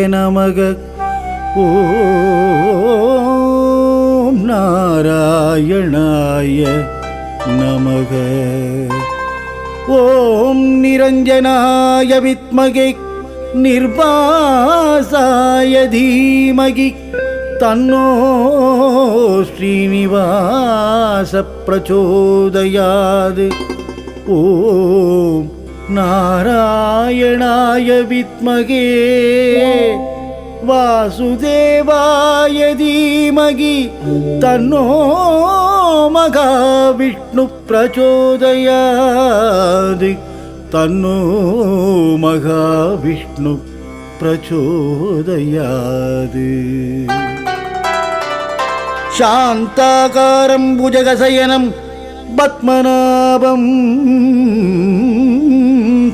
நமக. ஓம் நாராயணாய நமக. ஓம் நிரஞ்சனாய வித்மகே நிர்பாசாய தீமகி தன்னோ ஸ்ரீனிவாச பிரச்சோதயாத். ஓம் நாராயணாய வித்மகே வாசுதேவாய தீமகி தன்னோ மகாவிஷ்ணு பிரச்சோதயாத். தன்னோ மகாவிஷ்ணு பிரச்சோதயாத். சாந்தாகாரம் புஜகசயனம் பத்மநாபம்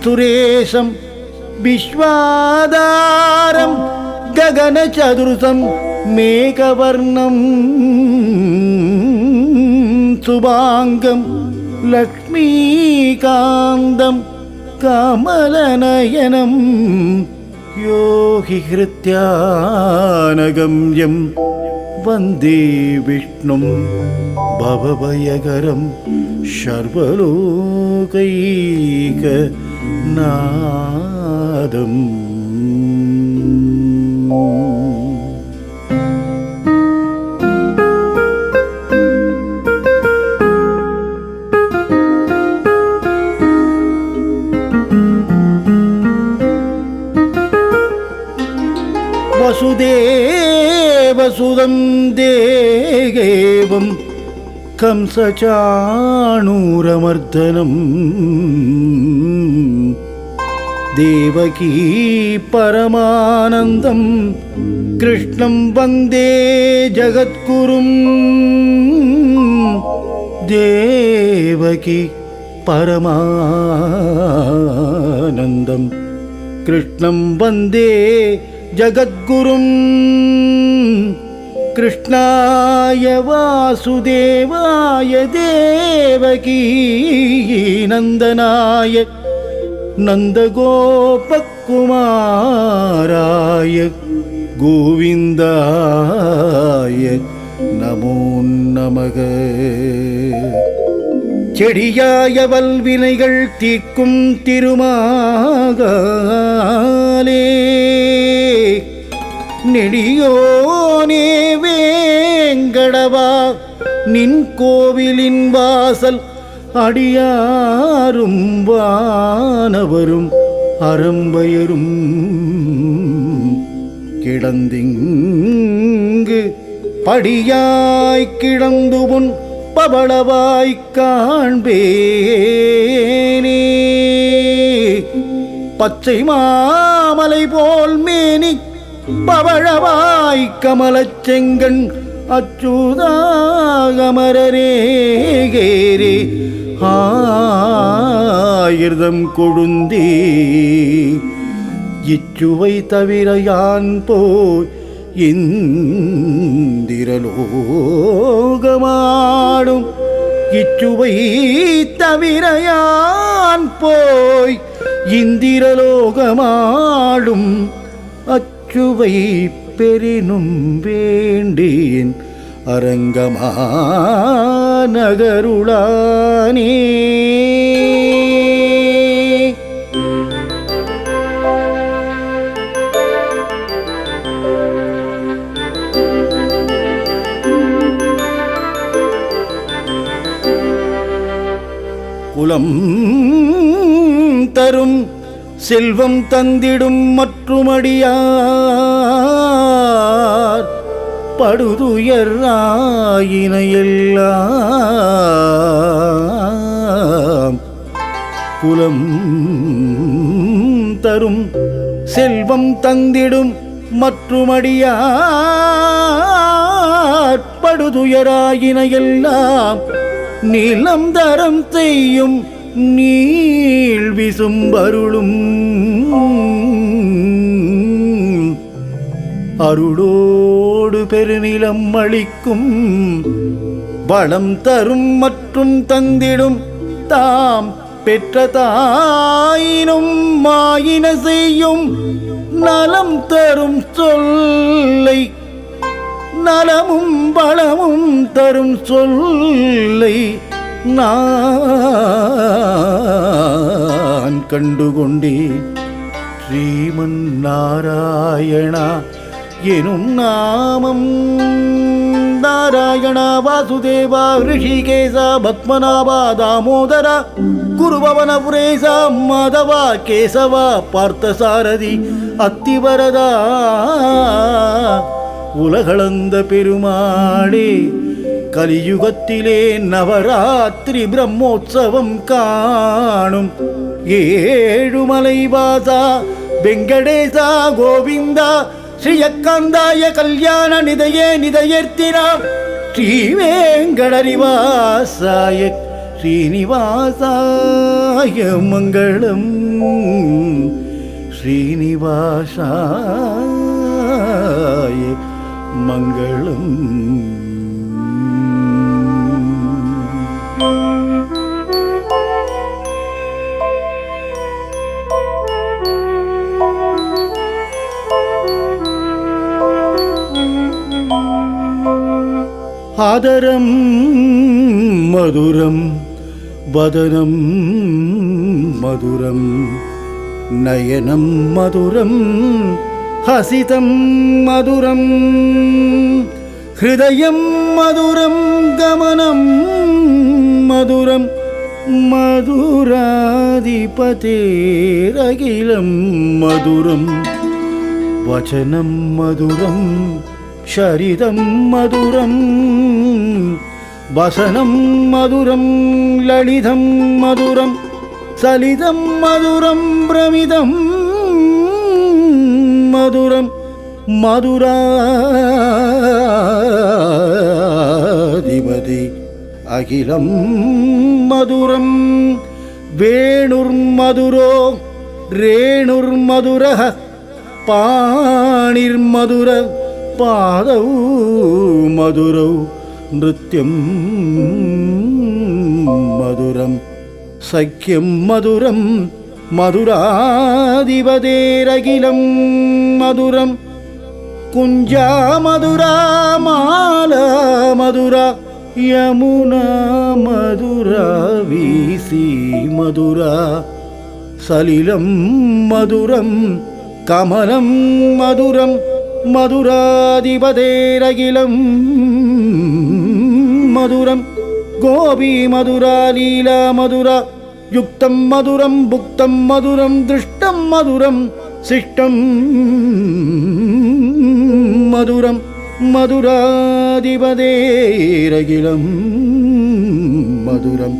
சுரேஷம் விஸ்வாதாரம் ககனசதுர்சம் மேகவர்ணம் சுபாங்கம் லக்ஷ்மீகாந்தம் கமலநயனம் யோகி ஹிருத்யானகம்யம் வந்தே விஷ்ணும் பவபயகரம் சர்வலோகைகநாதம். வசுதேவசுதம் தேவம் கம்சசாணூரமர்தனம் தேவகீ பரமானந்தம் கிருஷ்ணம் வந்தே ஜகத்குரும். தேவகீ பரமானந்தம் கிருஷ்ணம் வந்தே ஜகத்குரும். கிருஷ்ணாய வாசுதேவாய தேவகீ நந்தனாய நந்தகோபகுமாராய கோவிந்தாய நமோ நமக. செடியாய வல்வினைகள் தீக்கும் திருமாலே நெடியோனே வேங்கடவா நின் கோவிலின் வாசல் அடியாரும் வானவரும் அறம்பயரும் கிடந்திங்கு படியாய் கிடந்து உன் பவளவாய்க் காண்பேனே. பச்சை மாமலை போல் மேனி பவழவாய் கமலச் செங்கண் அச்சுதாகமரரேகேரே ஆயிர்தம் கொழுந்தே. இச்சுவை தவிர யான் போய் இந்திரலோகமாடும். இச்சுவை தவிர யான் போய் இந்திரலோகமாடும். அச்சுவை பெரினும் வேண்டேன் அரங்கமா நகருளானே. குலம் தரும் செல்வம் தந்திடும் மற்றுமடியார் படுதுயர் ஆயினையெல்லாம். குலம் தரும் செல்வம் தந்திடும் மற்றுமடியார் படுதுயராயினையெல்லாம். நிலம் தரம் செய்யும் நீள் விசும்பருளும் அருளோடு பெருநிலம் அளிக்கும். வளம் தரும் மற்றும் தந்திடும் தாம் பெற்ற தாயினும் மாயின செய்யும் நலம் தரும் சொல்லை நலமும் வளமும் தரும் சொல்லை நான் கண்டுகொண்டேன். ஸ்ரீமன் நாராயணா எனும் நாமம் நாராயணா வாசுதேவா ரிஷிகேசா பத்மநாபா தாமோதரா குருபவனபுரேசா மாதவா கேசவா பார்த்தசாரதி அத்திவரதா உலகளந்த பெருமாளே கலியுகத்திலே நவராத்திரி பிரம்மோற்சவம் காணும் ஏழுமலைவாசா வெங்கடேசா கோவிந்தா ஸ்ரீயக்காந்தாய கல்யாண நிதையே நிதையேர்த்தினாம் ஸ்ரீவேங்கடரிவாசாய ஸ்ரீனிவாசாய மங்களம் ஸ்ரீனிவாசாய மங்களம். ஆதரம் மதுரம் வதனம் மதுரம் நயனம் மதுரம் ஹசிதம் மதுரம் ஹிருதயம் மதுரம் கமனம் மதுரம் மதுராதிபதேரகிலம் மதுரம் வசனம் மதுரம் ஷரிதம் மதுரம் வசனம் மதுரம் லலிதம் மதுரம் சலிதம் மதுரம் பிரமிதம் மதுரம் மதுராதிபதி அகிலம் மதுரம் வேணுர்மதுரோ ரேணுர்மதுரः பாணிர்மதுர பாதௌ மதுரௌ நிருத்யம் மதுரம் சக்கியம் மதுரம் மதுராதிபதேரகிலம் மதுரம் குஞ்சா மதுரா மாலா மதுரா யமுனா மதுரா வீசி மதுரா சலிலம் மதுரம் கமலம் மதுரம் மதுராதிபதேரகிலம் மதுரம் கோபி மதுரா லீலா மதுரா யுக்தம் மதுரம் புக்தம் மதுரம் திருஷ்டம் மதுரம் சிஷ்டம் மதுரம் மதுராதிபதேரகிலம் மதுரம்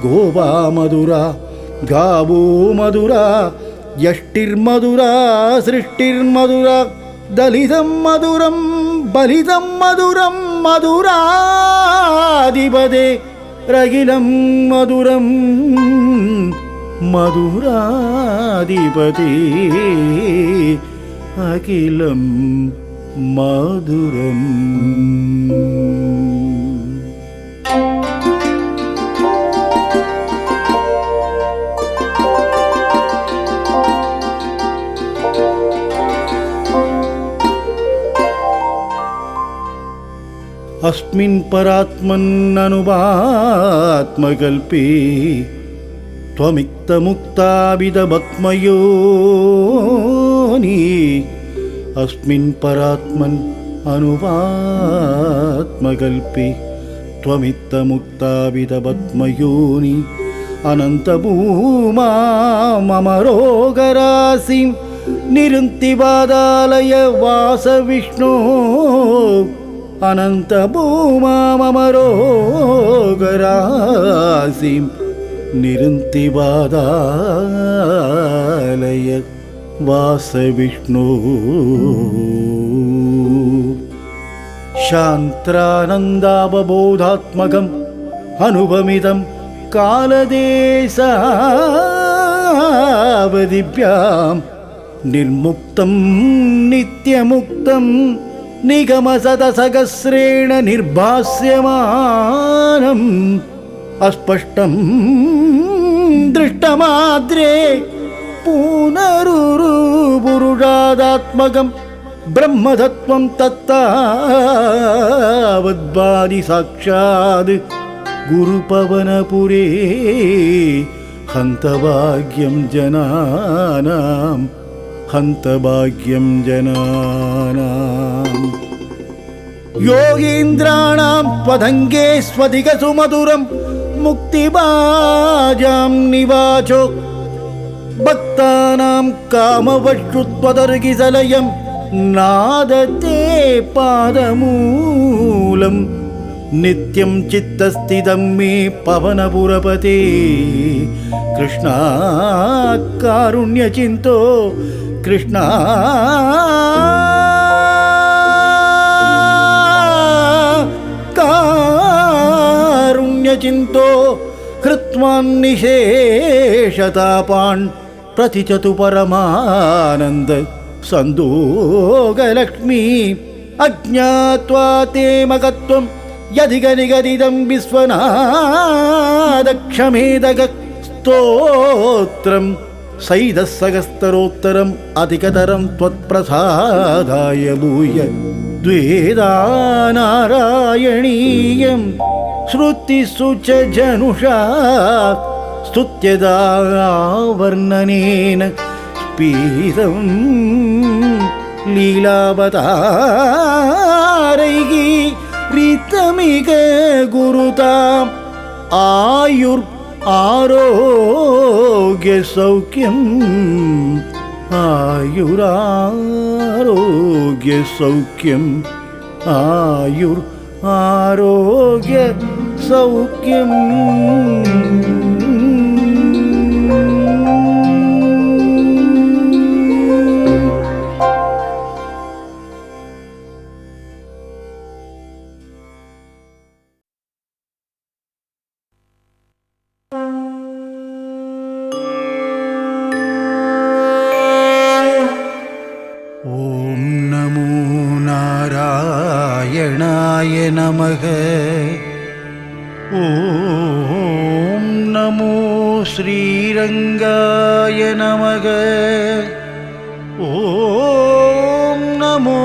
கோபா மதுரா காவோ மதுரா யஷ்டிர்மதுரா சிருஷ்டிர்மதுரா தலிதம் மதுரம் பலிதம் மதுரம் மதுராதிபதே ரகிலம் மதுரம் மதுராதிபதே அகிலம் மதுரம். अस्मिन् परात्मन्ननुवात्मकल्पे त्वमिक्तमुक्ताविदभक्मयोनि अस्मिन् परात्मन् अनुवात्मकल्पे त्वमिक्तमुक्ताविदभक्मयोनि अनन्तभूमा मम रोगराशिं निरुन्तिवादालय वासविष्णो अनन्तभूमा मम रोगराशिं निरुन्तिवादालय वासविष्णो शान्त्रानन्दावबोधात्मकम् अनुभवमिदं कालदेशावधिभ्यां निर्मुक्तं नित्यमुक्तं निगमसदसहस्रेण निर्भास्यमानम् अस्पष्टं दृष्टमाद्रे பூனருரு புருஷாதாத்மகம் பிரம்மதத்வம் தத்தாவத்பாதி சாட்சாத் குரு பவனபுரே ஹந்தபாக்யம் ஜனானாம் ஹந்தபாக்யம் ஜனானாம் யோகீந்திராணாம் த்வதங்கே ஸ்வதிக சுமதுரம் முக்திபாஜாம் நிவாசோ பக்தானாம் காமவஷ்ருத்வதர்கிசலயம் நாததே பாதமூலம் நித்யம் சித்தஸ்திதம் மே பவனபுரபதே கிருஷ்ணா காருண்யசிந்தோ கிருஷ்ணா காருண்யசிந்தோ ஹிருத்வான் நிசேஷதாபான் பிரதிச்சது பரமானந்த சந்தோகலக்ஷ்மீ அஜ்ஞாத்வா தே மகத்வம் யதிகனிகதிதம் விஸ்வநாதக்ஷமேதக ஸ்தோத்ரம் சைதசகஸ்தரோத்தரம் அதிகதரம் த்வத்ப்ரசாதாய பூய த்வேதா நாராயணீயம் ஸ்ருதிஷு ச ஜனுஷா ஸ்துத்யதா வர்ணனேன ஸ்பீதம் லீலாவதாரைகி ரீதமிக குருதாம் ஆயுர் ஆரோக்ய சௌக்கியம் ஆயுராரோக்ய சௌக்கியம் ஆயுர் ஆரோக்ய சௌக்கியம் நமக ஓம் நமோ ஸ்ரீரங்காய நமக ஓம் நமோ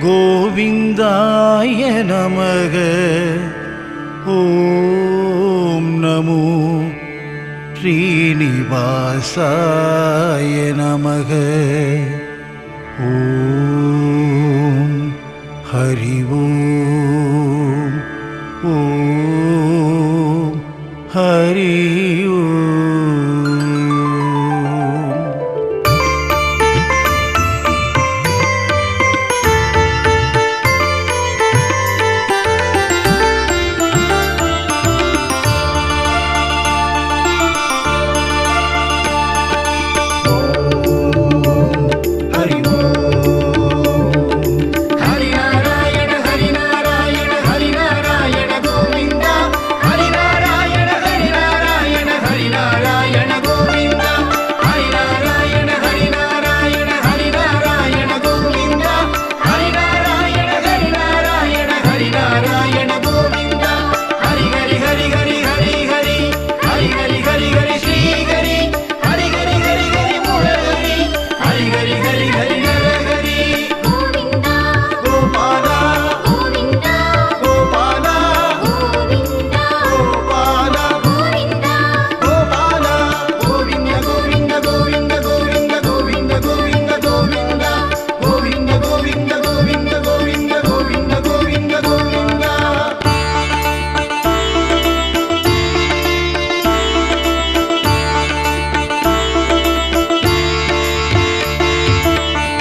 கோவிந்தாய நமக ஓம் நமோ ஸ்ரீனிவாசாய நமக ஓம் ஹரி ஓம் ஓம் ஹரி ஓம்.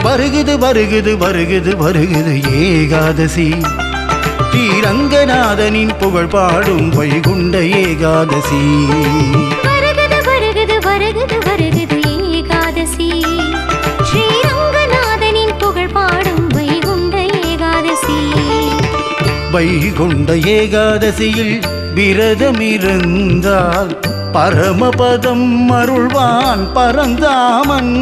வருகுது வருகுது வருகுது வருகுது ஏகாதசி ஸ்ரீரங்கநாதனின் புகழ் பாடும் வைகுண்ட ஏகாதசி. வருகுது வருகுது வருகுது வருகுது ஏகாதசி ஸ்ரீரங்கநாதனின் புகழ் பாடும் வைகுண்ட ஏகாதசி. வைகுண்ட ஏகாதசியில் விரதமிருந்தால் பரமபதம் அருள்வான் பரந்தாமன்.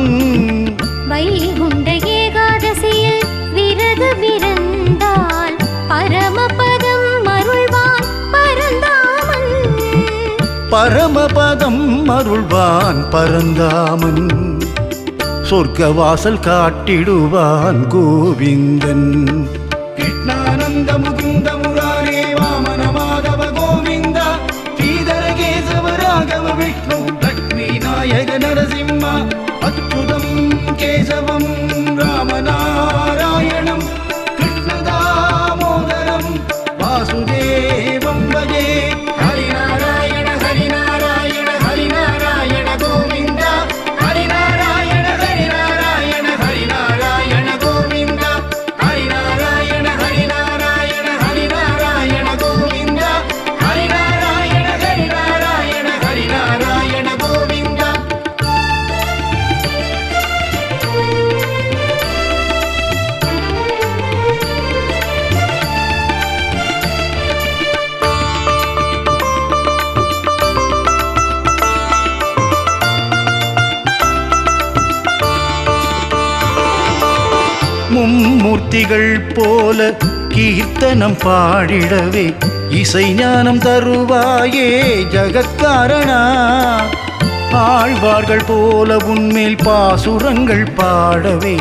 வைகுண்ட ஏகாதசியில் விரதமிருந்தால் பரமபதம் அருள்வான் பரந்தாமன். பரமபதம் அருள்வான் பரந்தாமன், சொர்க்கவாசல் காட்டிடுவான் கோவிந்தன். கிருஷ்ணானந்த முகுந்த முராரே வாமன மாதவ கோவிந்தா, ஸ்ரீதர கேசவ ராகவ விஷ்ணு லக்ஷ்மி நாயக நரசிம்மா, அச்சுதம் கேசவம் ராமநாராயணம் கிருஷ்ணதாமோதரம் வாசுதேவம் பஜே. ஹரிநாராயண ஹரிநாராயண ஹரிநாராயண கோவிந்தா, ஹரிநாராயண ஹரிநாராயண ஹரிநாராயண கோவிந்தா, ஹரிநாராயண ஹரிநாராயண ஹரிநாராயண கோவிந்தா, ஹரிநாராயண ஹரிநாராயண ஹரிநாராயண கோவிந்தா. மும்மூர்த்திகள் போல கீர்த்தனம் பாடிடவே இசை ஞானம் தருவாயே ஜகத்காரணா. ஆழ்வார்கள் போல உன்மேல் பாசுரங்கள் பாடவே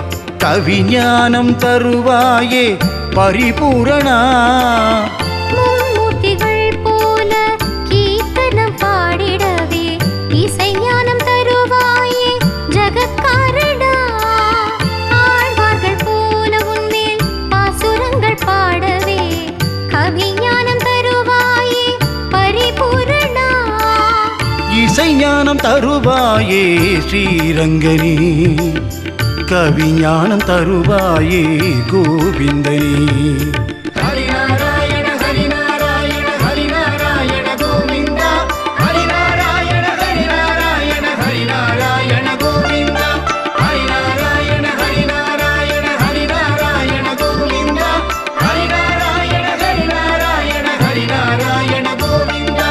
கவிஞானம் தருவாயே பரிபூரணா. மும்மூர்த்திகள் போல கீர்த்தனம் பாடிடவே இசை ஞானம் தருவாயே ஜகத்காரணா. ஆழ்வார்கள் போல உன்மேல் பாசுரங்கள் பாடவே கவிஞானம் தருவாயே பரிபூரணா. இசை ஞானம் தருவாயே ஸ்ரீரங்கனே, கவிஞானம் தருவாயே கோவிந்தனே. ஹரிநாராயண ஹரிநாராயண ஹரிநாராயண கோவிந்தா, ஹரிநாராயண ஹரிநாராயண ஹரிநாராயண கோவிந்தா, ஹரிநாராயண ஹரிநாராயண ஹரிநாராயண கோவிந்தா, ஹரிநாராயண ஹரிநாராயண ஹரிநாராயண கோவிந்தா.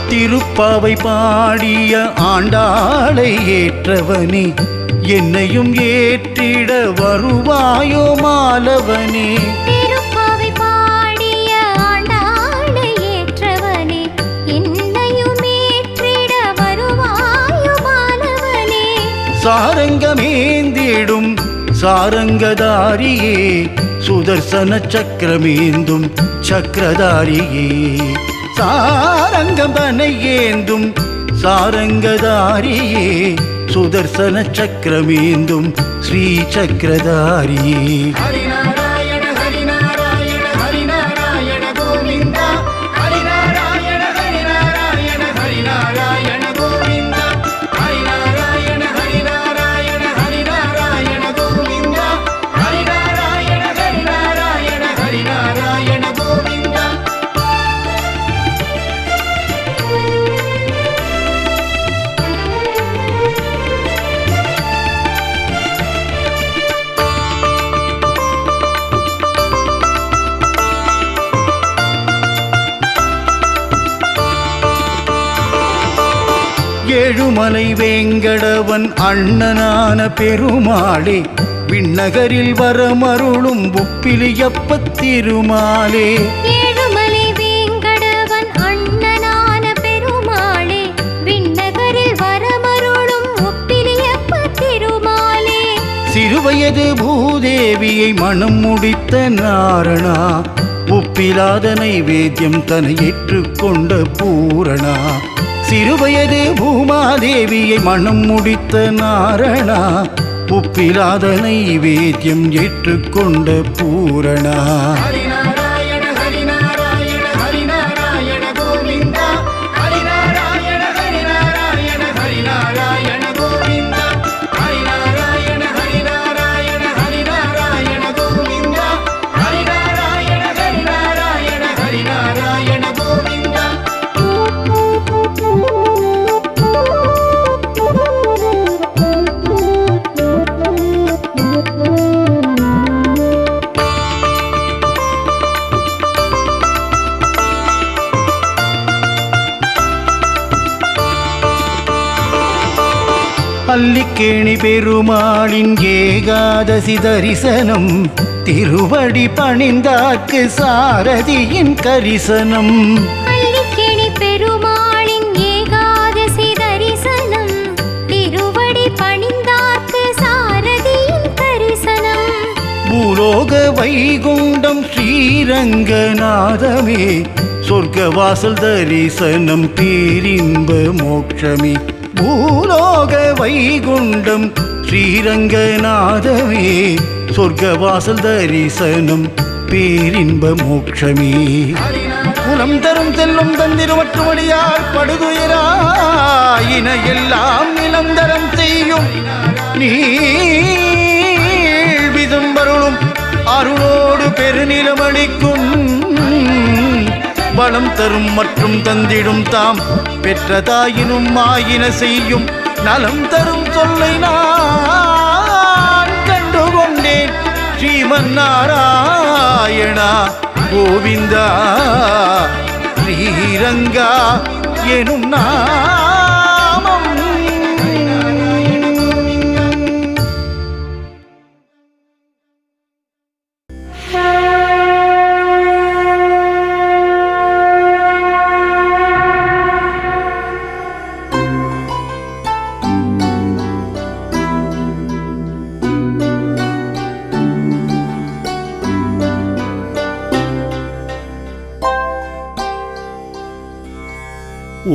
திருப்பாவை பாடிய ஆண்டாளை ஏற்றவனே, என்னையும் ஏற்றிட வருவாயோ மாலவனே. திருப்பாவை பாடிய ஆண்டாளை ஏற்றவனே, என்னையும் ஏற்றிட வருவாயோ மாலவனே. சாரங்கமேந்திடும் சாரங்கதாரியே, சுதர்சன சக்கரமேந்தும் சக்கரதாரியே. சாரங்கம் தனை ஏந்தும் சாரங்கதாரியே, சுதர்சன சக்கரமேந்தும் ஸ்ரீ சக்கரதாரியே. ஹரிநாராயண ஹரிநாராயண ஹரிநாராயண கோவிந்தா, ஹரிநாராயண ஹரிநாராயண ஹரிநாராயண கோவிந்தா, ஹரிநாராயண ஹரிநாராயண ஹரிநாராயண கோவிந்தா, ஹரிநாராயண ஹரிநாராயண ஹரிநாராயண கோவிந்தா. ஏழுமலை வேங்கடவன் அண்ணனான பெருமாளே, விண்ணகரில் வரமருளும் ஒப்பிலியப்பத் திருமாலே. ஏழுமலை வேங்கடவன் அண்ணனான பெருமாளே, விண்ணகரில் வரமருளும் ஒப்பிலியப்பத் திருமாலே. சிறுவயது பூதேவியை மனம் முடித்த நாரணா, ஒப்பிலாத நைவேத்தியம் தன்னை ஏற்றுக்கொண்ட பூரணா. சிறுவயது பூமாதேவியை மனம் முடித்த நாரணா, ஒப்பிலாத நைவேத்தியம் ஏற்றுக்கொண்ட பூரணா. ஹரிநாராயண ஹரிநாராயண ஹரிநாராயண கோவிந்தா, ஹரிநாராயண ஹரிநாராயண ஹரிநாராயண கோவிந்தா, ஹரிநாராயண ஹரிநாராயண ஹரிநாராயண கோவிந்தா, ஹரிநாராயண ஹரிநாராயண ஹரிநாராயண கோவிந்தா. அல்லிக்கேணி பெருமாளின் ஏகாதசி தரிசனம், திருவடி பணிந்தார்க்கு சாரதியின் கரிசனம். அல்லிக்கேணி பெருமாளின் ஏகாதசி தரிசனம், திருவடி பணிந்தார்க்கு சாரதியின் கரிசனம். பூலோக வைகுண்டம் ஸ்ரீரங்கநாதமே, சொர்க்கவாசல் தரிசனம் பேரின்ப மோட்சமே. பூலோக வைகுண்டம் ஸ்ரீரங்கநாதமே, சொர்க்கவாசல் தரிசனம் பேரின்ப மோட்சமே. குலம் தரும் செல்லும் தந்திருமற்றுமடியார் படுதுயராயின எல்லாம் நிலந்தரம் செய்யும் நீழ்விதும்பருளும் அருளோடு பெருநிலமளிக்கும். பலம் தரும் மற்றும் தந்திடும் தாம் பெற்ற தாயினும் ஆயின செய்யும் நலம் தரும் சொல்லை நான் கண்டுகொண்டேன். ஸ்ரீமன் நாராயணா கோவிந்தா ஸ்ரீரங்கா எனும் நாமம்.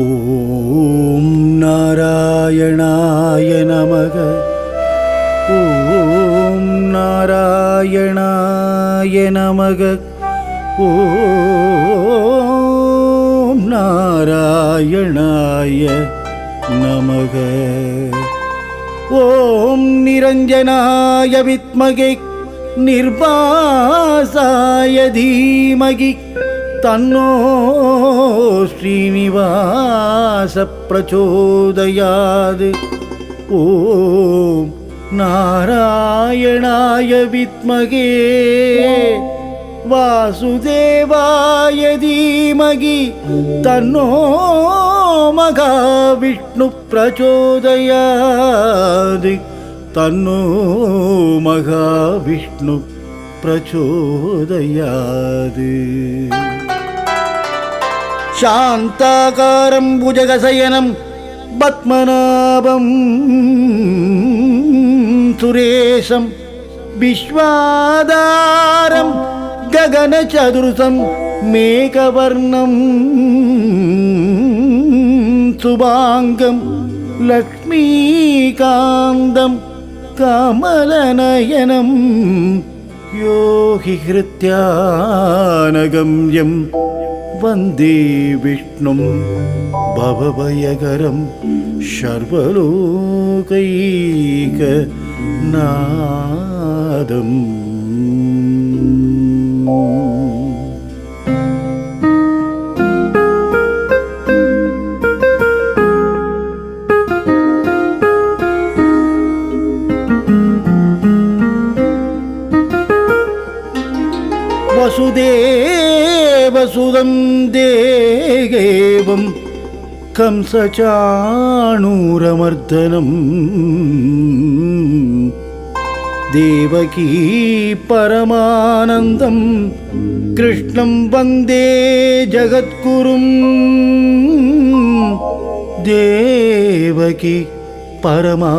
ஓம் நாராயணாய நமக. ஓம் நாராயணாய நமக. ஓம் நாராயணாய நமக. ஓம் நிரஞ்சனாய வித்மகே நிர்பாசாய தீமகி தன்னோ ஸ்ரீனிவாச பிரச்சோதயாது. ஓம் நாராயணாய வித்மகே வாசுதேவாய தீமகி தன்னோ மகாவிஷ்ணு பிரச்சோதயாது. தன்னோ மகாவிஷ்ணு பிரச்சோதயாது. சாந்தாகாரம் புஜகசயனம் பத்மநாபம் சுரேஷம் விஸ்வாதாரம் ககனசதுர்சம் மேகவர்ணம் சுபாங்கம் லக்ஷ்மீகாந்தம் கமலநயனம் யோகி ஹிருத்யானகம்யம் வந்தே விஷ்ணும் பவபயகரம் சர்வலோகைகநாதம். வசுதேவசுதம் தேகேவம் கம்சசாணூரமர்தனம் தேவகீ பரமானந்தம் கிருஷ்ணம் வந்தே ஜகத்குரும். தேவகீ பரமானந்தம்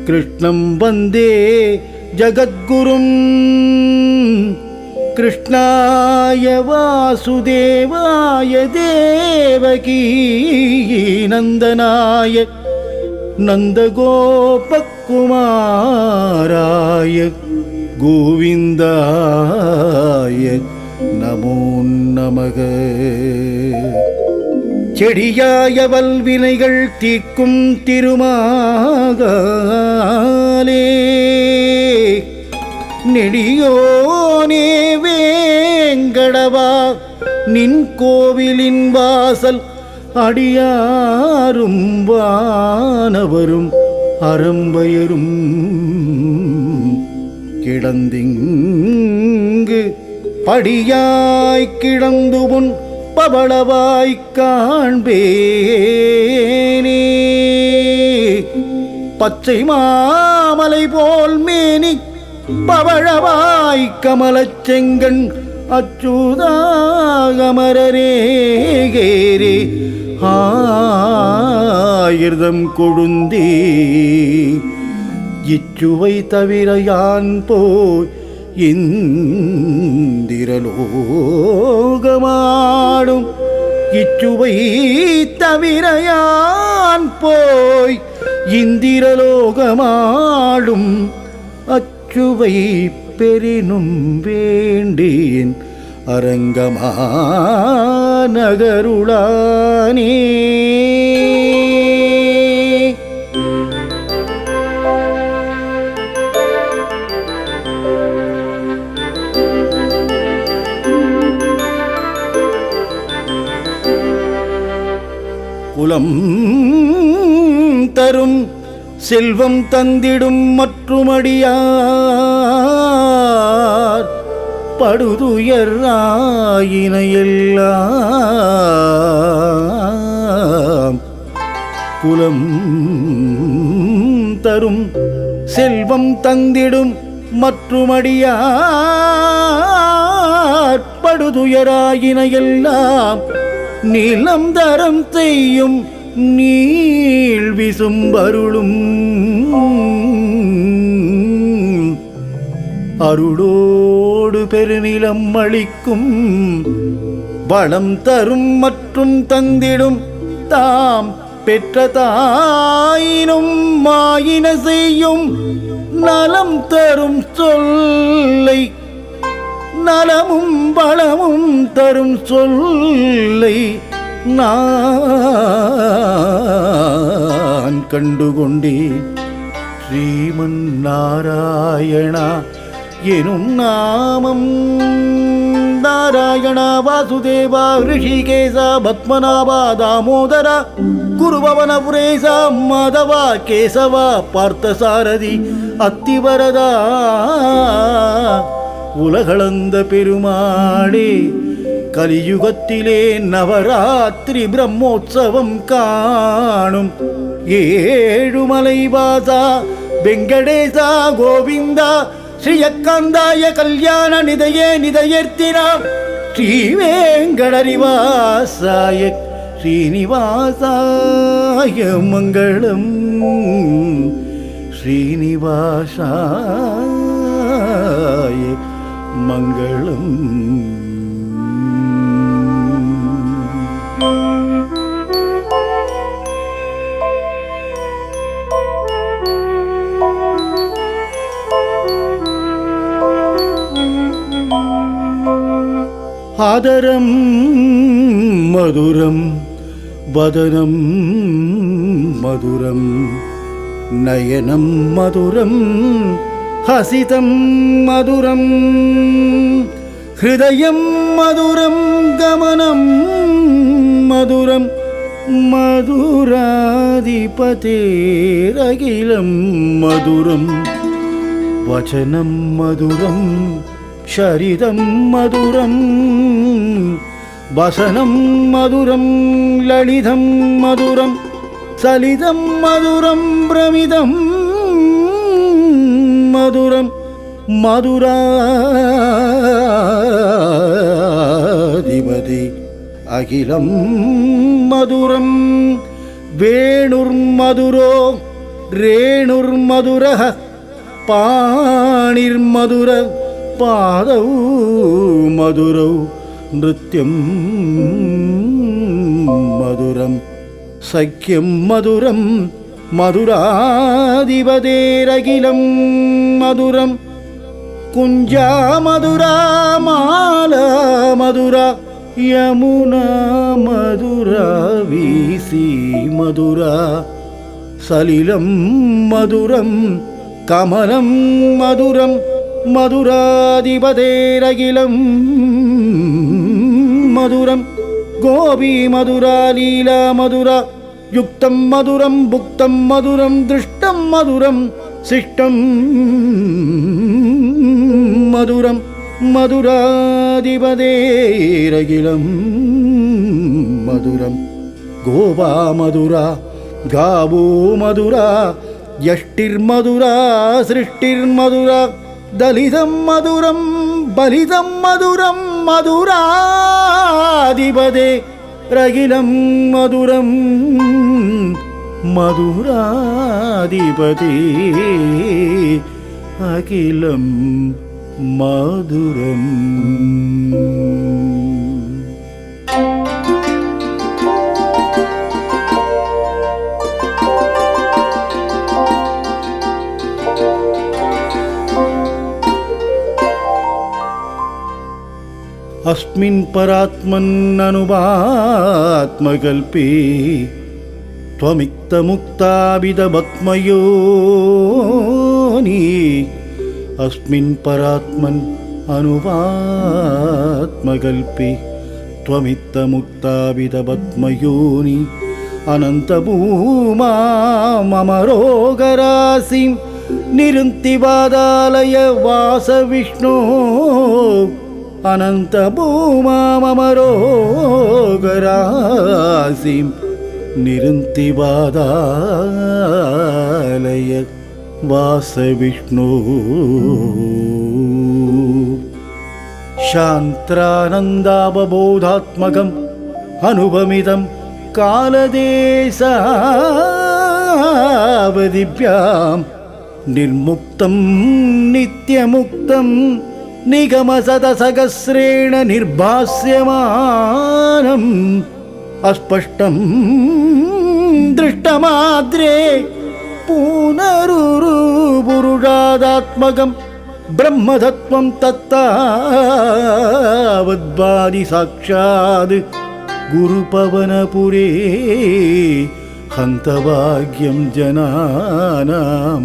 கிருஷ்ணம் வந்தே ஜகத்குரும். கிருஷ்ணாய வாசுதேவாய தேவகீ நந்தனாய நந்தகோபகுமாராய கோவிந்தாய நமோ நமக. செடியாய வல்வினைகள் தீக்கும் திருமாலே நெடியோனே வேங்கடவா நின் கோவிலின் வாசல் அடியாரும் வானவரும் அறம்பயரும் கிடந்திங்கு படியாய் கிடந்து உன் பவளவாய்க் காண்பேனே. பச்சை மாமலை போல் மேனி பவளவாய்க் கமலச் செங்கண் அச்சுதாகமரரேகேரே ஆயிர்தம் கொழுந்தே. இச்சுவை தவிர யான் போய் இந்திரலோகமாடும். இச்சுவை தவிர யான் போய் இந்திரலோகமாடும். அச்சுவை பெரினும் வேண்டேன் அரங்கமா நகருளானே. குலம் தரும் செல்வம் தந்திடும் மற்றுமடியார் படுதுயர் ஆயினையெல்லாம். குலம் தரும் செல்வம் தந்திடும் மற்றுமடியார் படுதுயராயினையெல்லாம். நீலம் தரம் செய்யும் நீள் விசும்பருளும் அருளோடு பெருநிலம் அளிக்கும். வளம் தரும் மற்றும் தந்திடும் தாம் பெற்ற தாயினும் மாயின செய்யும். நலம் தரும் சொல்லை நலமும் வளமும் தரும் சொல்லை நான் கண்டுகொண்டேன். ஸ்ரீமன் நாராயணா எனும் நாமம். நாராயணா வாசுதேவா ரிஷிகேசா பத்மநாபா தாமோதரா குருபவனபுரேசா மாதவா கேசவா பார்த்தசாரதி அத்திவரதா. உலகளந்த பெருமாளே, கலியுகத்திலே நவராத்திரி பிரம்மோற்சவம் காணும். ஏழுமலைவாசா வெங்கடேசா கோவிந்தா ஸ்ரீயக்காந்தாய கல்யாண நிதையே நிதையர்த்தினா. ஸ்ரீவேங்கடரிவாசாய ஸ்ரீனிவாசாய மங்களம். ஸ்ரீனிவாசாய மங்களம். ஆதரம் மதுரம் வதனம் மதுரம் நயனம் மதுரம் ஹசிதம் மதுரம் ஹிருதயம் மதுரம் கமனம் மதுரம் மதுராதிபதேரகிலம் மதுரம் வசனம் மதுரம் சரிதம் மதுரம் வசனம் மதுரம் லலிதம் மதுரம் சலிதம் மதுரம் பிரமிதம் மதுரம் மதுராதிபதி அகிலம் மதுரம் வேணுர்மதுரோ ரேணுர்மதுரः பாணிர்மதுர பாதௌ மதுரௌ நிருத்யம் மதுரம் சக்கியம் மதுரம் மதுராதிபதேரகிலம் மதுரம் குஞ்சா மதுரா மாலா மதுரா யமுனா மதுரா வீசி மதுரா சலிலம் மதுரம் கமலம் மதுரம் மதுராதிபதேரகிலம் மதுரம் கோபி மதுரா லீலா மதுரா யுக்தம் மதுரம் புக்தம் மதுரம் திருஷ்டம் மதுரம் சிஷ்டம் மதுரம் மதுரா மதுராதிபதேரகிலம் மதுரம் கோவா மதுரா காவோ மதுரா யஷ்டிர்மதுரா சிருஷ்டிர்மதுரா தலிதம் மதுரம் பலிதம் மதுரம் மதுராதிபதே ரகிலம் மதுரம் மதுராதிபதே அகிலம் மதுரம். अस्मिन् परात्मन्ननुभात्मकल्पे त्वमिक्तमुक्ताभिदभक्मयोनि अस्मिन् परात्मन् अनुभात्मकल्पे त्वमिक्तमुक्ताभिदभक्मयोनि अनन्तभूमा मम रोगराशिं निरुन्तिवादालय वासविष्णो अनन्तभूमा मम रोगराशिं निरुन्तिवादालय वासविष्णो शान्त्रानन्दावबोधात्मकम् अनुभवमिदं कालदेशावधिभ्यां निर्मुक्तं नित्यमुक्तं निगमसदसहस्रेण निर्भास्यमानम् अस्पष्टं दृष्टमाद्रे पुनरुरुपुरुषादात्मकं ब्रह्मतत्त्वं तत्तावद्वादि साक्षात् गुरुपवनपुरे हन्तभाग्यं जनानां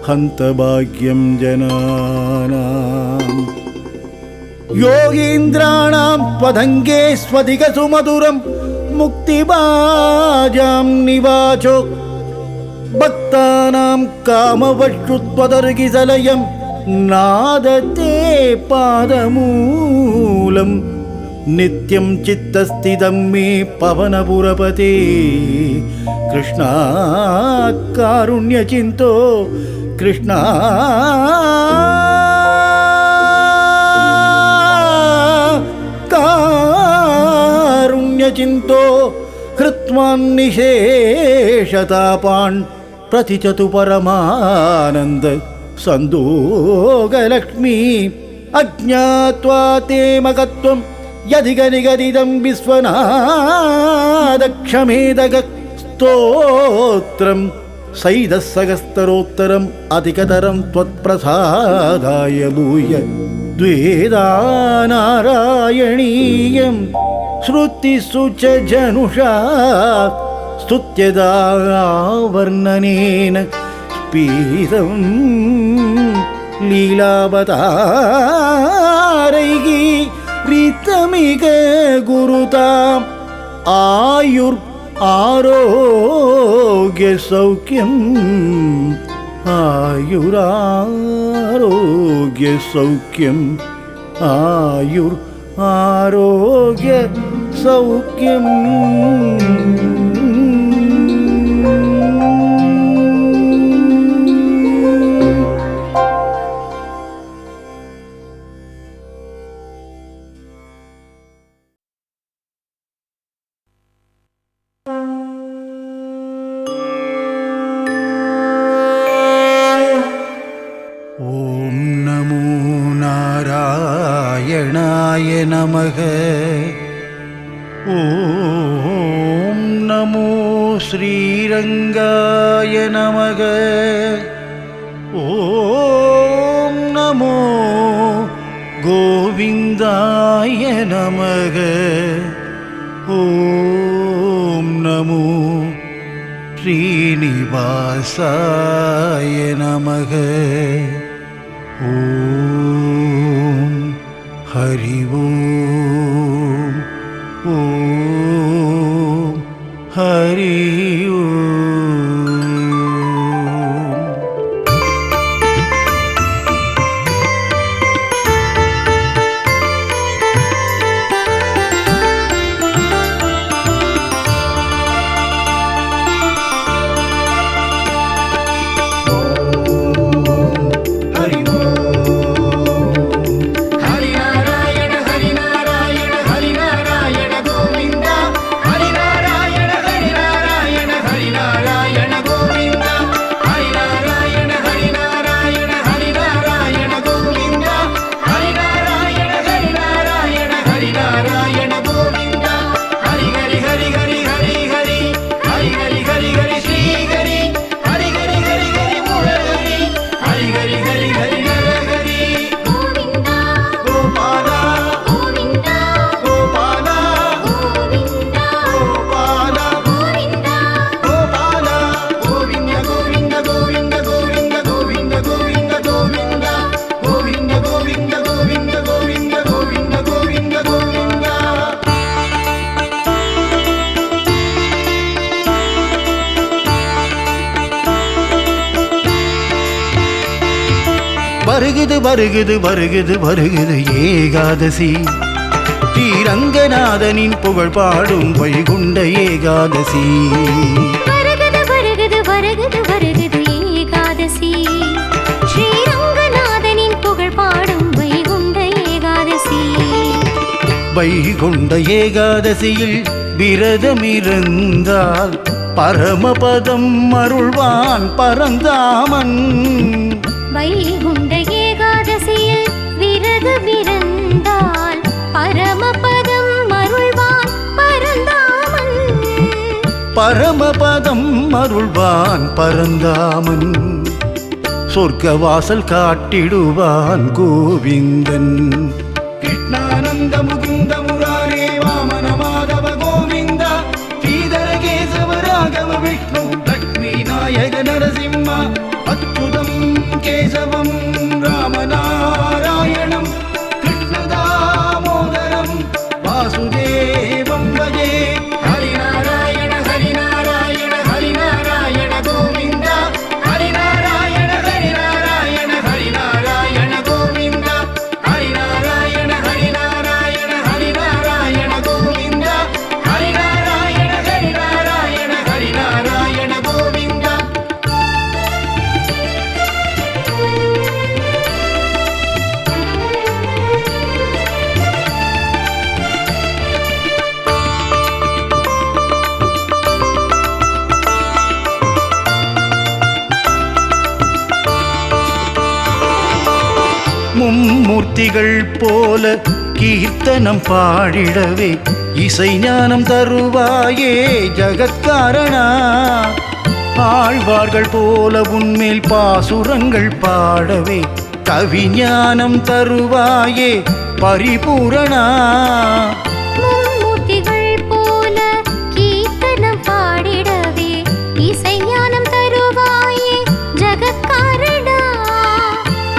हन्तभाग्यं जनानां योगीन्द्राणां त्वदङ्गे स्वधिकसुमधुरं मुक्तिबाजां निवाचो भक्तानां कामवशुत्वदर्गिसलयं नादते पादमूलं नित्यं चित्तस्थितं मे पवनपुरपते कृष्णा कारुण्यचिन्तो कृष्णा कारुण्यचिन्तो हृत्वान्निशेषतापान् प्रतिचतु परमानन्द सन्दोगलक्ष्मी अज्ञात्वा ते मगत्वं यदिगनिगदिदं विश्वनादक्षमेदग स्तोत्रं सैदस्सहस्रोत्तरम् अधिकतरं त्वत्प्रसादाय भूय द्वेधा नारायणीयं श्रुतिषु च जनुषा स्तुत्यदा वर्णनेन स्पीतं लीलावतारैः रीतमिक गुरुताम् आरोग्यसौख्यम् आयुरारोग्यसौख्यम् आरोग्यसौख्यम्. नमः ॐ नमो श्रीरङ्गाय नमः ॐ नमो गोविन्दाय नमः ॐ नमो श्रीनिवासाय नमः ॐ हरि ओम हरि ओम. வருகுது வருகுது வருகுது ஏகாதசி. ஸ்ரீரங்கநாதனின் புகழ் பாடும் வைகுண்ட ஏகாதசி. வருகுது வருகுது வருகுது வருகுது ஏகாதசி. ஸ்ரீரங்கநாதனின் புகழ் பாடும் வைகுண்ட ஏகாதசி. வைகுண்ட ஏகாதசியில் விரதமிருந்தால் பரமபதம் அருள்வான் பரந்தாமன். வைகுண்ட ஏகாதசியில் விரதமிருந்தால் பரமபதம் அருள்வான் பரந்தாமன். பரமபதம் அருள்வான் பரந்தாமன். சொர்க்கவாசல் காட்டிடுவான் கோவிந்தன். கிருஷ்ணானந்த முகுந்த முராரே வாமன மாதவ கோவிந்த ஸ்ரீதர கேசவ ராகவ விஷ்ணு லக்ஷ்மி நாயக நரசிம்ம அச்சுதம் கேசவம் ராமநாராயணம் கிருஷ்ணதாமோதரம் வாசுதேவம் பஜே. ஹரிநாராயண ஹரிநாராயண ஹரிநாராயண கோவிந்த ஹரிநாராயண ஹரிநாராயண ஹரிநாராயண கோவிந்த ஹரிநாராயண ஹரிநாராயண ஹரிநாராயண கோவிந்த ஹரிநாராயண ஹரிநாராயண ஹரிநாராயண கோவிந்த. மும்மூர்த்திகள் போல கீர்த்தனம் பாடிடவே இசை ஞானம் தருவாயே ஜகத்காரணா. ஆழ்வார்கள் போல உன்மேல் பாசுரங்கள் பாடவே கவிஞானம் தருவாயே பரிபூரணா. மும்மூர்த்திகள் போல கீர்த்தனம் பாடிடவே இசை ஞானம் தருவாயே ஜகத்காரணா.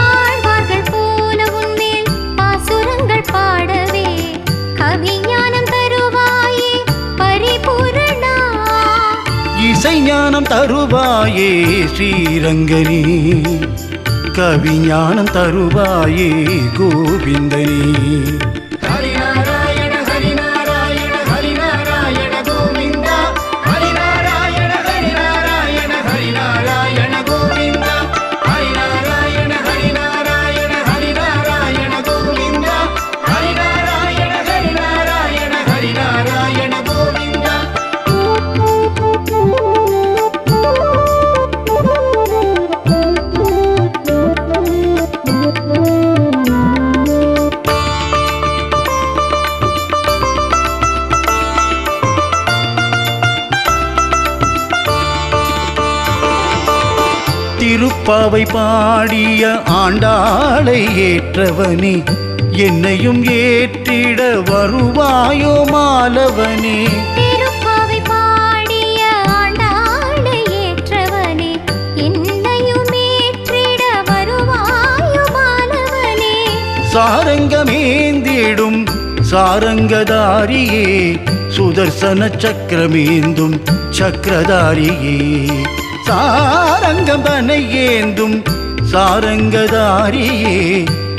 ஆழ்வார்கள் போல உன்மேல் பாசுரங்கள் பாடவே கவிஞானம் தருவாயே பரிபூரணா. இசை ஞானம் தருவாயே ஸ்ரீரங்கனே கவிஞானம் தருவாயே கோவிந்தனே. ஹரிநாராயண ஹரிநாராயண ஹரிநாராயண கோவிந்த ஹரிநாராயண ஹரிநாராயண ஹரிநாராயண கோவிந்த ஹரிநாராயண ஹரிநாராயண ஹரிநாராயண கோவிந்த ஹரிநாராயண ஹரிநாராயண ஹரிநாராயண கோவிந்த. திருப்பாவை பாடிய ஆண்டாளை ஏற்றவனே என்னையும் ஏற்றிட வருவாயோ மாலவனே. திருப்பாவை பாடிய ஆண்டாளை ஏற்றவனே என்னையும் ஏற்றிட வருவாயோ மாலவனே. சாரங்கமேந்திடும் சாரங்கதாரியே சுதர்சன சக்கரமேந்தும் சக்கரதாரியே. சாரங்கம் தன்னை ஏந்தும் சாரங்கதாரியே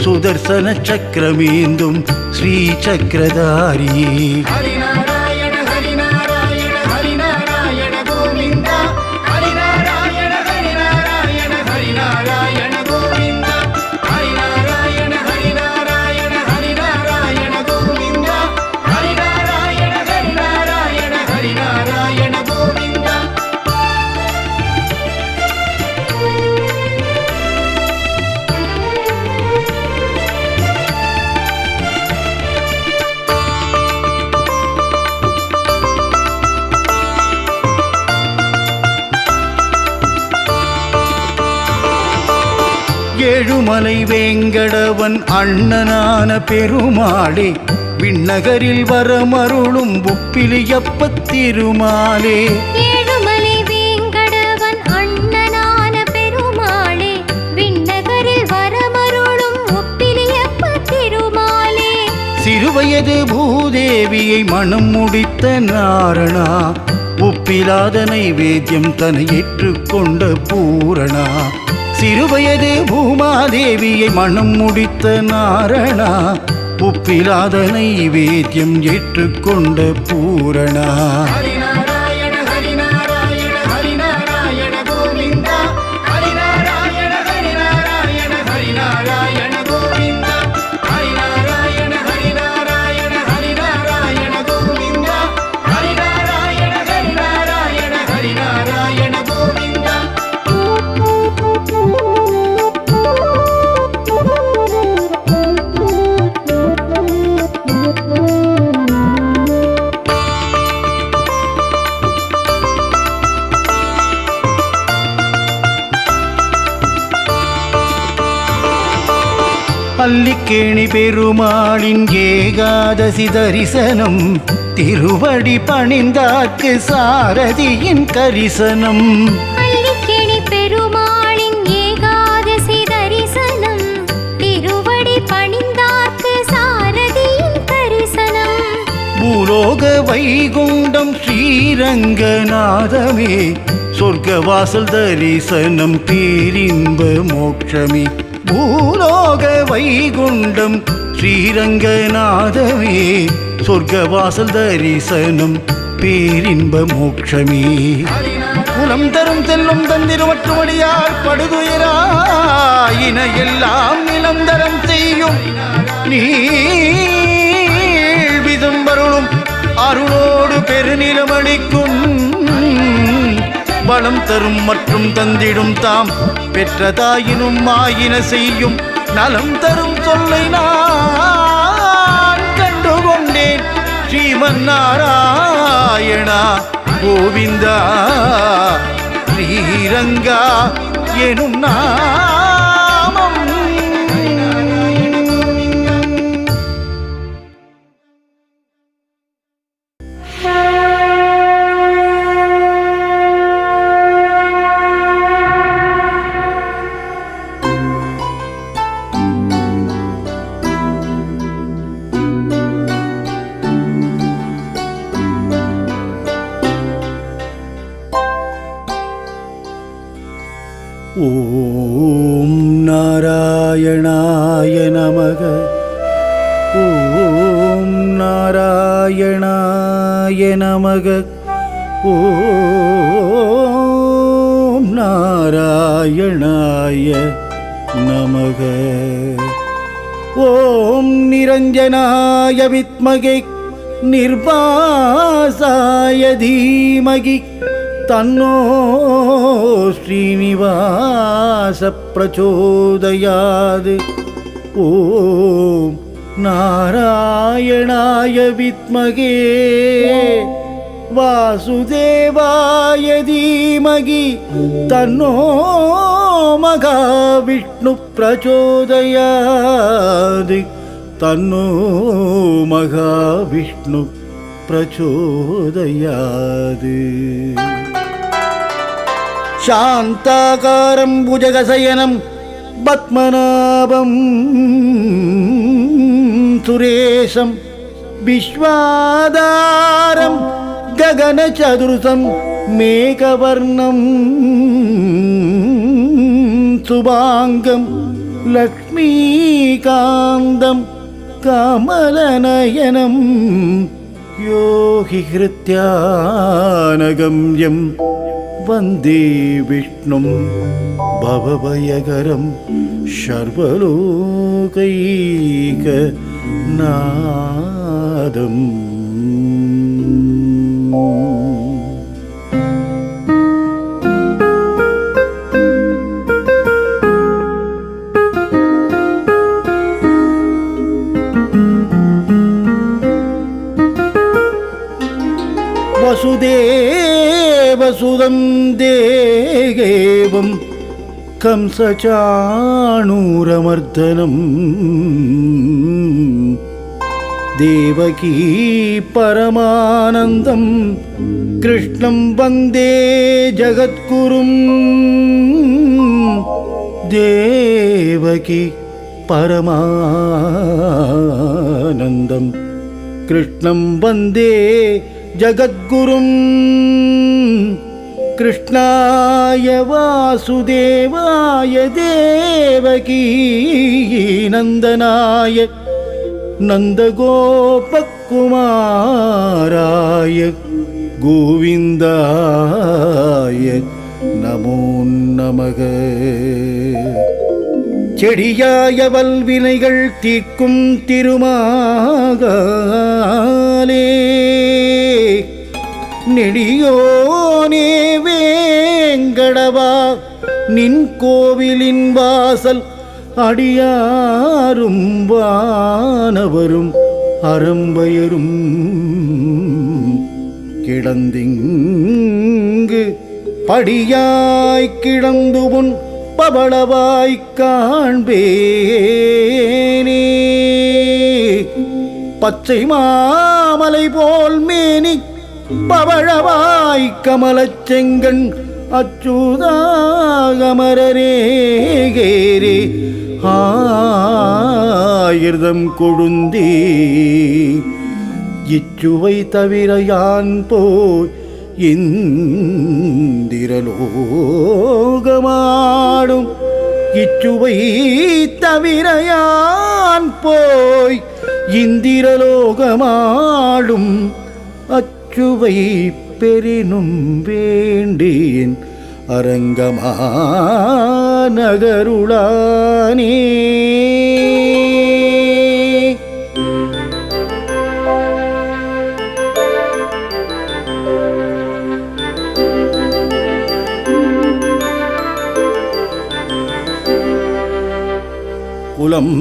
சுதர்சன சக்கரமேந்தும் ஸ்ரீ சக்கரதாரியே. ஹரிநாராயண ஹரிநாராயண ஹரிநாராயண கோவிந்த ஹரிநாராயண ஹரிநாராயண ஹரிநாராயண கோவிந்த ஹரிநாராயண ஹரிநாராயண ஹரிநாராயண கோவிந்த ஹரிநாராயண ஹரிநாராயண ஹரிநாராயண கோவிந்த. ஏழுமலை வேங்கடவன் அண்ணனான பெருமாளே விண்ணகரில் வரமருளும் உப்பிலியப்பத் திருமாலே. ஏழுமலை வேங்கடவன் அண்ணனான பெருமாளே விண்ணகரில் வரமருளும் உப்பிலியப்பத் திருமாலே. சிறுவயது பூதேவியை மனம் முடித்த நாரணா உப்பிலாத நைவேத்தியம் தன்னை ஏற்றுக்கொண்ட பூரணா. சிறுவயது பூமாதேவியை மனம் முடித்த நாரணா, உப்பிலாத நைவேத்தியம் ஏற்றுக்கொண்ட பூரணா. அல்லிக்கேணி பெருமாளின் ஏகாதசி தரிசனம், திருவடி பணிந்தார்க்கு சாரதியின் கரிசனம். அல்லிக்கேணி பெருமாளின் ஏகாதசி தரிசனம், திருவடி பணிந்தார்க்கு சாரதியின் கரிசனம். பூலோக வைகுண்டம் ஸ்ரீரங்கநாதமே, சொர்க்கவாசல் தரிசனம் பேரின்ப மோட்சமே. பூலோக வைகுண்டம் ஸ்ரீரங்கநாதமே, சொர்க்கவாசல் தரிசனம் பேரின்ப மோட்சமே. குலம் தரும் செல்லும் தந்திருவற்றுமடியார் படுதுயராயின எல்லாம் நிலந்தரம் செய்யும் நீழ்விதும் வருளும் அருளோடு பெருநிலமளிக்கும். பலம் தரும் மற்றும் தந்திடும் தாம் பெற்ற தாயினும் ஆயின செய்யும் நலம் தரும் சொல்லை நான் கண்டுகொண்டேன். ஸ்ரீமன் நாராயணா கோவிந்தா ஸ்ரீரங்கா எனும் நாமம். ஓம் நாராயணாய நமக. ஓம் நாராயணாய நமக. ஓம் நாராயணாய நமக. ஓம் நிரஞ்சனாய வித்மகே நிர்பாசாய தீமகி தன்னோ ஸ்ரீனிவாச பிரச்சோதயாத். ஓம் நாராயணாய வித்மகே வாசுதேவாய தீமகி தன்னோ மகாவிஷ்ணு பிரச்சோதயாத். தன்னோ மகாவிஷ்ணு பிரச்சோதயாத். சாந்தாகாரம் புஜகசயனம் பத்மநாபம் சுரேஷம் விஸ்வாதாரம் ககனசதுர்சம் மேகவர்ணம் சுபாங்கம் லக்ஷ்மீகாந்தம் கமலநயனம் யோகி ஹிருத்யானகம்யம் வந்தே விஷ்ணும் பவபயகரம் சர்வலோகைகநாதம். வசுதேவசுதம் தேகேவம் கம்சசாணூரமர்தனம் தேவகீ பரமானந்தம் கிருஷ்ணம் வந்தே ஜகத்குரும். தேவகீ பரமானந்தம் கிருஷ்ணம் வந்தே ஜகத்குரும். கிருஷ்ணாய வாசுதேவாய தேவகீ நந்தனாய நந்தகோபகுமாராய கோவிந்தாய நமோ நமக. செடியாய வல்வினைகள் தீர்க்கும் திருமாலே நெடியோனே வேங்கடவா நின் கோவிலின் வாசல் அடியாரும் வானவரும் அறம்பயரும் கிடந்திங்கு படியாய் கிடந்து உன் பவளவாய்க் காண்பேனே. பச்சை மாமலை போல் மேனி பவழவாய் கமலச் செங்கண் அச்சுதாகமரரேகேரே ஆயிர்தம் கொழுந்தே இச்சுவை தவிர யான் போய் இந்திரலோகமாடும். இச்சுவை தவிர யான் போய் இந்திரலோகமாடும். அச்சுவை பெரினும் வேண்டேன் அரங்கமா நகருளானே. குலம்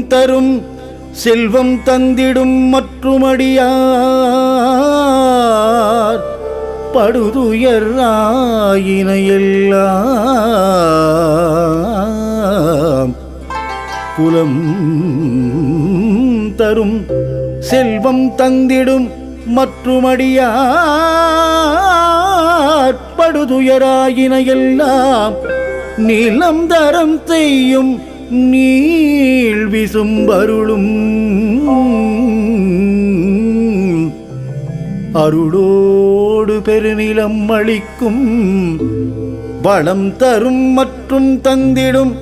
தரும் செல்வம் தந்திடும் மற்றுமடியார் படுதுயர் ஆயினையெல்லாம். குலம் தரும் செல்வம் தந்திடும் மற்றுமடியார் படுதுயராயினையெல்லாம். நீலம் தரம் செய்யும் நீள் விசும்பருளும் அருளோடு பெருநிலம் அளிக்கும். வளம் தரும் மற்றும் தந்திடும்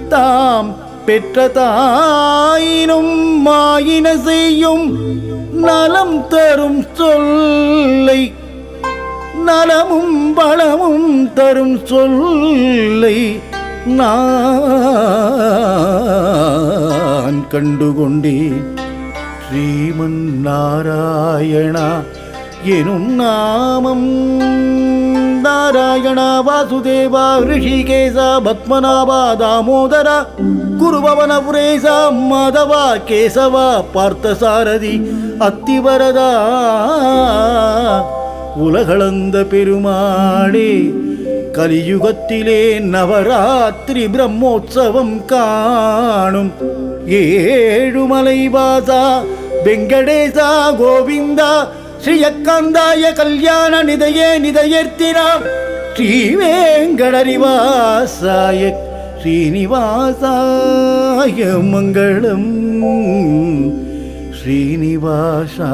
தாம் பெற்ற தாயினும் மாயின செய்யும். நலம் தரும் சொல்லை நலமும் வளமும் தரும் சொல்லை நான் கண்டுகொண்டேன். ஸ்ரீமன் நாராயணா எனும் நாமம். நாராயணா வாசுதேவா ரிஷிகேசா பத்மநாபா தாமோதரா குருபவனபுரேசா மாதவா கேசவா பார்த்தசாரதி அத்திவரதா. உலகளந்த பெருமாளே கலியுகத்திலே நவராத்திரி பிரம்மோற்சவம் காணும். ஏழுமலைவாசா வெங்கடேசா கோவிந்தா ஸ்ரீயக்காந்தாய கல்யாண நிதையே நிதையர்த்தினா. ஸ்ரீவேங்கடரிவாசாய ஸ்ரீனிவாசாய மங்களம். ஸ்ரீனிவாசாய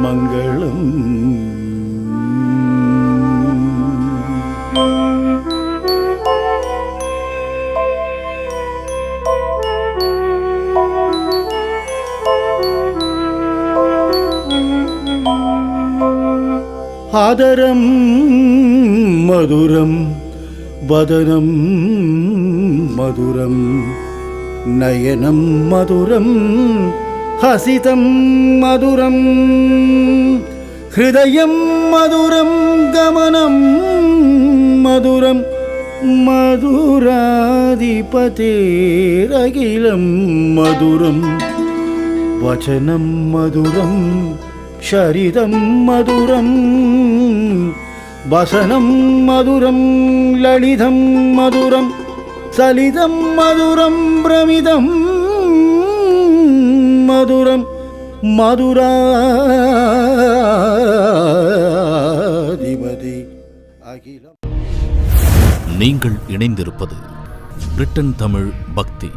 மங்களம். ஆதரம் மதுரம் வதனம் மதுரம் நயனம் மதுரம் ஹசிதம் மதுரம் ஹிருதயம் மதுரம் கமனம் மதுரம் மதுராதிபதேரகிலம் மதுரம் வசனம் மதுரம் ஷரிதம் மதுரம் வசனம் மதுரம் லலிதம் மதுரம் சலிதம் மதுரம் பிரமிதம் மதுரம் மதுராதிபதி அகிலம். நீங்கள் இணைந்திருப்பது பிரிட்டன் தமிழ் பக்தி.